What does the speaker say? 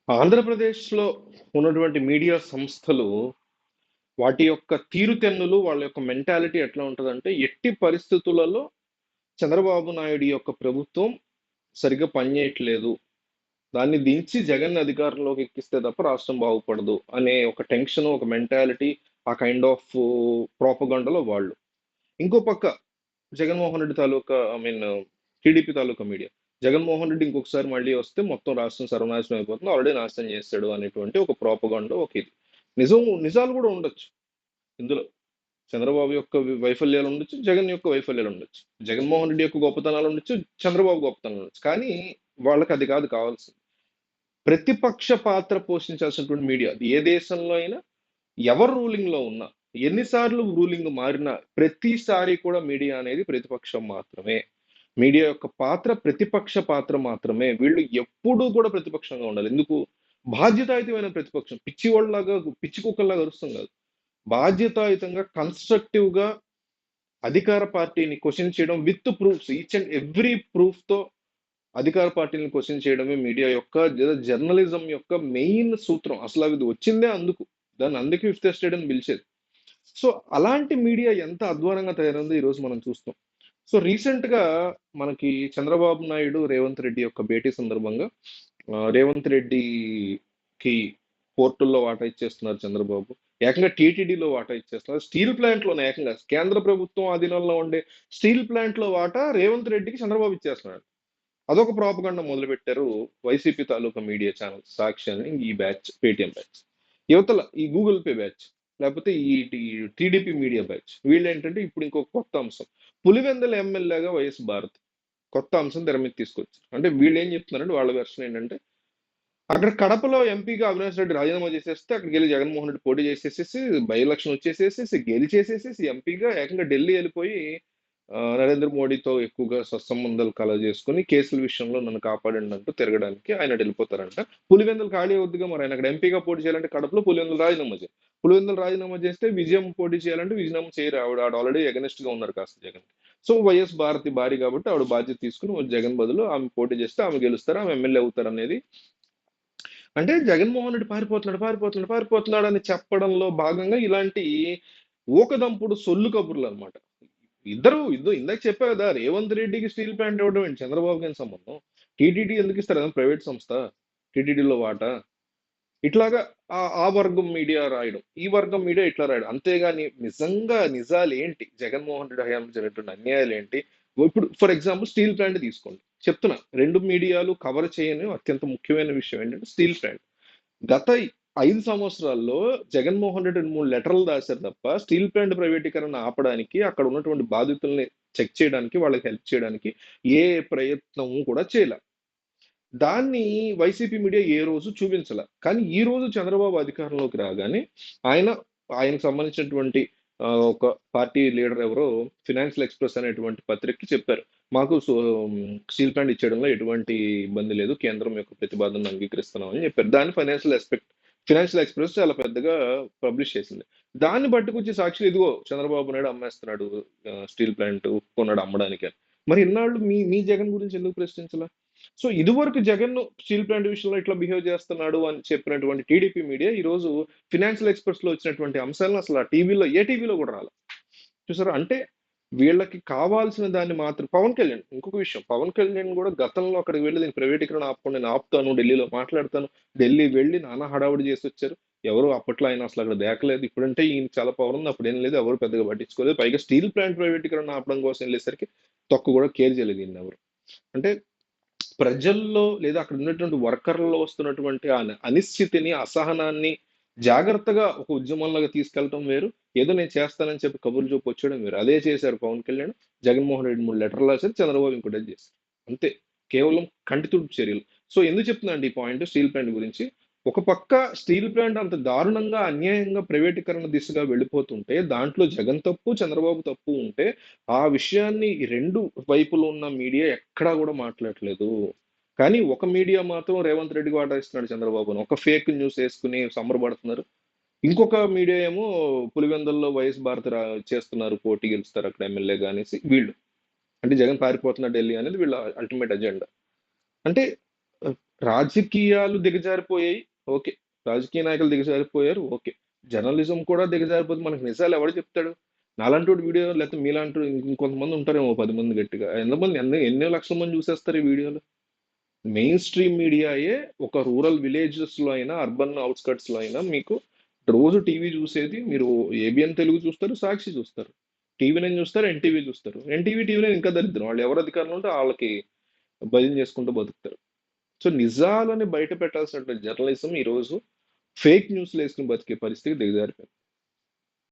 ఆంధ్రప్రదేశ్‌లో ఉన్నటువంటి మీడియా సంస్థలు వాటి యొక్క తీరుతెన్నులు, వాళ్ళ యొక్క మెంటాలిటీ ఎట్లా ఉంటదంటే, ఎట్టి పరిస్థితులలో చంద్రబాబు నాయుడు యొక్క ప్రభుత్వం సరిగ్గా పనిచేయట్లేదు. దాన్ని దించి జగన్‌ని అధికారంలోకి ఎక్కిస్తే తప్ప రాష్ట్రం బాగుపడదు అనే ఒక టెన్షన్, ఒక మెంటాలిటీ, ఆ కైండ్ ఆఫ్ ప్రొపగండాలో వాళ్ళు. ఇంకో పక్క జగన్మోహన్ రెడ్డి తాలూకా టీడీపీ తాలూకా మీడియా. జగన్మోహన్ రెడ్డి ఇంకొకసారి మళ్ళీ వస్తే మొత్తం రాష్ట్రం సర్వనాశనం అయిపోతుంది. ఆల్రెడీ నాశనం చేసాడు అనేటువంటి ఒక ప్రొపగండా ఒక ఇది. నిజాలు కూడా ఉండొచ్చు ఇందులో. చంద్రబాబు యొక్క వైఫల్యాలు ఉండొచ్చు, జగన్ యొక్క వైఫల్యాలు ఉండొచ్చు. జగన్మోహన్ రెడ్డి యొక్క గొప్పతనాలు ఉండొచ్చు, చంద్రబాబు గొప్పతనాలు ఉండొచ్చు. కానీ వాళ్ళకి అది కాదు కావాల్సింది. ప్రతిపక్ష పాత్ర పోషించాల్సినటువంటి మీడియా. అది ఏ దేశంలో అయినా ఎవరు రూలింగ్ లో ఉన్నా, ఎన్నిసార్లు రూలింగ్ మారినా ప్రతిసారి కూడా మీడియా అనేది ప్రతిపక్షం మాత్రమే. మీడియా యొక్క పాత్ర ప్రతిపక్ష పాత్ర మాత్రమే. వీళ్ళు ఎప్పుడూ కూడా ప్రతిపక్షంగా ఉండాలి. ఎందుకు? బాధ్యతాయుతమైన ప్రతిపక్షం. పిచ్చి వాళ్ళలాగా, పిచ్చి కుక్కల్లాగా అరుస్తాం కాదు. బాధ్యతాయుతంగా, కన్స్ట్రక్టివ్ గా అధికార పార్టీని క్వశ్చన్ చేయడం with proofs, each and every proof తో అధికార పార్టీని క్వశ్చన్ చేయడమే మీడియా యొక్క, జర్నలిజం యొక్క మెయిన్ సూత్రం. అసలు అది వచ్చిందే అందుకు. దాన్ని అందుకే ఫిఫ్త్ ఎస్టేట్ అని పిలిచేది. సో అలాంటి మీడియా ఎంత అధ్వానంగా తయారైందో ఈరోజు మనం చూస్తాం. సో రీసెంట్ గా మనకి చంద్రబాబు నాయుడు రేవంత్ రెడ్డి యొక్క భేటీ సందర్భంగా రేవంత్ రెడ్డికి పోర్టుల్లో వాటా ఇచ్చేస్తున్నారు చంద్రబాబు. ఏకంగా టీటీడీలో వాటా ఇచ్చేస్తున్నారు. స్టీల్ ప్లాంట్ లోనే ఏకంగా కేంద్ర ప్రభుత్వం ఆధీనంలో ఉండే స్టీల్ ప్లాంట్ లో వాటా రేవంత్ రెడ్డికి చంద్రబాబు ఇచ్చేస్తున్నాడు. అదొక ప్రాపగండ మొదలుపెట్టారు వైసీపీ తాలూకా మీడియా ఛానల్ సాక్షి అని, ఈ బ్యాచ్, పేటిఎం బ్యాచ్, యువతల ఈ గూగుల్ పే బ్యాచ్, లేకపోతే ఈ టీడీపీ మీడియా బ్యాచ్. వీళ్ళు ఏంటంటే ఇప్పుడు ఇంకొక కొత్త అంశం, పులివెందుల ఎమ్మెల్యేగా వైఎస్ భారతి కొత్త అంశం తెర మీద తీసుకొచ్చారు. అంటే వీళ్ళు ఏం చెప్తున్నారంటే, వాళ్ళ వెర్షన్ ఏంటంటే, అక్కడ కడపలో ఎంపీగా అవినాష్ రెడ్డి రాజీనామా చేసేస్తే అక్కడికి వెళ్ళి జగన్మోహన్ రెడ్డి పోటీ చేసేసేసి బై ఎలక్షన్ వచ్చేసేసి గెలిచేసేసి ఎంపీగా ఏకంగా ఢిల్లీ వెళ్ళిపోయి నరేంద్ర మోడీతో ఎక్కువగా సత్సంబంధాలు కలవ చేసుకుని కేసుల విషయంలో నన్ను కాపాడండి అంటూ తిరగడానికి ఆయన వెళ్ళిపోతారంట. పులివెందులు ఖాళీ అవుద్దిగా, మరి ఆయన అక్కడ ఎంపీగా పోటీ చేయాలంటే కడపలో పులివెందులు రాజీనామా చేయాలి. పులివెందులు రాజీనామా చేస్తే విజయం పోటీ చేయాలంటే విజయనామా చేయరు. ఆవిడ ఆల్రెడీ ఎగనెస్ట్ గా ఉన్నారు కాస్త జగన్. సో వైఎస్ భారతి భారీ కాబట్టి ఆవిడ బాధ్యత తీసుకుని జగన్ బదులు ఆమె పోటీ చేస్తే ఆమె గెలుస్తారు, ఆమె ఎమ్మెల్యే అవుతారు అనేది. అంటే జగన్మోహన్ రెడ్డి పారిపోతున్నాడు అని చెప్పడంలో భాగంగా ఇలాంటి ఊకదంపుడు సొల్లు కబుర్లు అనమాట. ఇద్దరు ఇందాక చెప్పా కదా, రేవంత్ రెడ్డికి స్టీల్ ప్లాంట్ ఇవ్వడం ఏంటి, చంద్రబాబుకి ఏం సంబంధం? టీటీడీ ఎందుకు ఇస్తారు కదా, ప్రైవేట్ సంస్థ, టీటీడీలో వాటా. ఇట్లాగా ఆ వర్గం మీడియా రాయడం, ఈ వర్గం మీడియా ఇట్లా రాయడం. అంతేగాని నిజంగా నిజాలు ఏంటి, జగన్మోహన్ రెడ్డి హయాంలో జరిగినటువంటి అన్యాయాలు ఏంటి? ఇప్పుడు ఫర్ ఎగ్జాంపుల్ స్టీల్ ప్లాంట్ తీసుకోండి. చెప్తున్నా, రెండు మీడియాలు కవర్ చేయని అత్యంత ముఖ్యమైన విషయం ఏంటంటే స్టీల్ ప్లాంట్. గత 5 సంవత్సరాల్లో జగన్మోహన్ రెడ్డి 2, 3 లెటర్లు రాశారు తప్ప స్టీల్ ప్లాంట్ ప్రైవేటీకరణ ఆపడానికి, అక్కడ ఉన్నటువంటి బాధితుల్ని చెక్ చేయడానికి, వాళ్ళకి హెల్ప్ చేయడానికి ఏ ప్రయత్నము కూడా చేయలే. దాన్ని వైసీపీ మీడియా ఏ రోజు చూపించాల. కానీ ఈ రోజు చంద్రబాబు అధికారంలోకి రాగానే ఆయన ఆయనకు సంబంధించినటువంటి ఒక పార్టీ లీడర్ ఎవరో ఫినాన్షియల్ ఎక్స్‌ప్రెస్ అనేటువంటి పత్రికకి చెప్పారు. మాకు స్టీల్ ప్లాంట్ ఇచ్చేయడంలో ఎటువంటి ఇబ్బంది లేదు. కేంద్రం యొక్క ప్రతిపాదనను అంగీకరిస్తున్నాం అని చెప్పారు. దాన్ని ఫినాన్షియల్ ఎక్స్‌ప్రెస్ చాలా పెద్దగా పబ్లిష్ చేసింది. దాన్ని పట్టుకొచ్చి సాక్షిలో ఇదిగో చంద్రబాబు నాయుడు అమ్మేస్తున్నాడు స్టీల్ ప్లాంట్ ఒప్పుకున్నాడు అమ్మడానికి అని. మరి ఇన్నాళ్ళు మీ మీ జగన్ గురించి ఎందుకు ప్రశ్నించలా? సో ఇదివరకు జగన్ స్టీల్ ప్లాంట్ విషయంలో ఇట్లా బిహేవ్ చేస్తున్నాడు అని చెప్పినటువంటి టీడీపీ మీడియా ఈ రోజు ఫినాన్షియల్ ఎక్స్‌ప్రెస్ లో వచ్చినటువంటి అంశాలను అసలు ఆ టీవీలో, ఏ టీవీలో కూడా రాల. చూసారా? అంటే వీళ్ళకి కావాల్సిన దాన్ని మాత్రం. పవన్ కళ్యాణ్ ఇంకొక విషయం, పవన్ కళ్యాణ్ కూడా గతంలో అక్కడికి వెళ్ళి దీని ప్రైవేటీకరణ ఆపుకొని నేను ఆపుతాను, ఢిల్లీలో మాట్లాడతాను, ఢిల్లీ వెళ్ళి నానా హడావుడి చేసి వచ్చారు. ఎవరు అప్పట్లో ఆయన అసలు అక్కడ దేకలేదు. ఇప్పుడంటే ఈయన చాలా పవర్ ఉంది, అప్పుడు ఏం లేదు, ఎవరు పెద్దగా పట్టించుకోలేదు. పైగా స్టీల్ ప్లాంట్ ప్రైవేటీకరణ ఆపడం కోసం వెళ్ళేసరికి తొక్కు కూడా కేర్ చేయలేదు ఈయన ఎవరు. అంటే ప్రజల్లో లేదా అక్కడ ఉన్నటువంటి వర్కర్లలో వస్తున్నటువంటి అనిశ్చితిని, అసహనాన్ని జాగ్రత్తగా ఒక ఉద్యమంలాగా తీసుకెళ్ళటం వేరు. ఏదో నేను చేస్తానని చెప్పి కబుర్లు చూపు వచ్చేయడం వేరు. అదే చేశారు పవన్ కళ్యాణ్. జగన్మోహన్ రెడ్డి 3 లెటర్లు రాశారు, చంద్రబాబు ఇంకోటి చేశారు. అంతే. కేవలం కంటి తుడుపు చర్యలు. సో ఎందుకు చెప్తున్నానండి ఈ పాయింట్ స్టీల్ ప్లాంట్ గురించి? ఒక పక్క స్టీల్ ప్లాంట్ అంత దారుణంగా, అన్యాయంగా ప్రైవేటీకరణ దిశగా వెళ్ళిపోతుంటే, దాంట్లో జగన్ తప్పు, చంద్రబాబు తప్పు ఉంటే, ఆ విషయాన్ని ఈ రెండు వైపులో ఉన్న మీడియా ఎక్కడా కూడా మాట్లాడట్లేదు. కానీ ఒక మీడియా మాత్రం రేవంత్ రెడ్డికి వాటా ఇస్తున్నాడు చంద్రబాబును, ఒక ఫేక్ న్యూస్ వేసుకుని సంబరపడుతున్నారు. ఇంకొక మీడియా ఏమో పులివెందుల్లో వైఎస్ భారతి చేస్తున్నారు, పోటీ గెలుస్తారు అక్కడ ఎమ్మెల్యేగా అనేసి వీళ్ళు. అంటే జగన్ పారిపోతున్న ఢిల్లీ అనేది వీళ్ళ అల్టిమేట్ అజెండా. అంటే రాజకీయాలు దిగజారిపోయాయి. ఓకే. రాజకీయ నాయకులు దిగజారిపోయారు. ఓకే. జర్నలిజం కూడా దిగజారిపోతే మనకు నిజాలు ఎవడు చెప్తాడు? నాలాంటోడు వీడియో లేకపోతే మీలాంటోడు ఇంకొంతమంది ఉంటారేమో 10 మంది గట్టిగా. ఎంతమంది ఎన్నో లక్షల మంది చూసేస్తారు ఈ వీడియోలు. మెయిన్ స్ట్రీమ్ మీడియాయే ఒక రూరల్ విలేజెస్‌లో అయినా, అర్బన్ ఔట్‌స్కర్ట్స్‌లో అయినా మీకు రోజు టీవీ చూసేది మీరు ఏబీఎన్ తెలుగు చూస్తారు, సాక్షి చూస్తారు. టీవీ నైన్ చూస్తారు, ఎన్టీవీ చూస్తారు. ఎన్టీవీ, టీవీ నైన్ ఇంకా దరిద్రం. వాళ్ళు ఎవరు అధికారంలో ఉంటే ఆళ్ళకి భజన చేసుకుంటూ బతుకుతారు. సో నిజాలని బయట పెట్టాల్సినటువంటి జర్నలిజం ఈరోజు ఫేక్ న్యూస్‌లు వేసుకొని బతికే పరిస్థితికి దిగజారిపోయింది.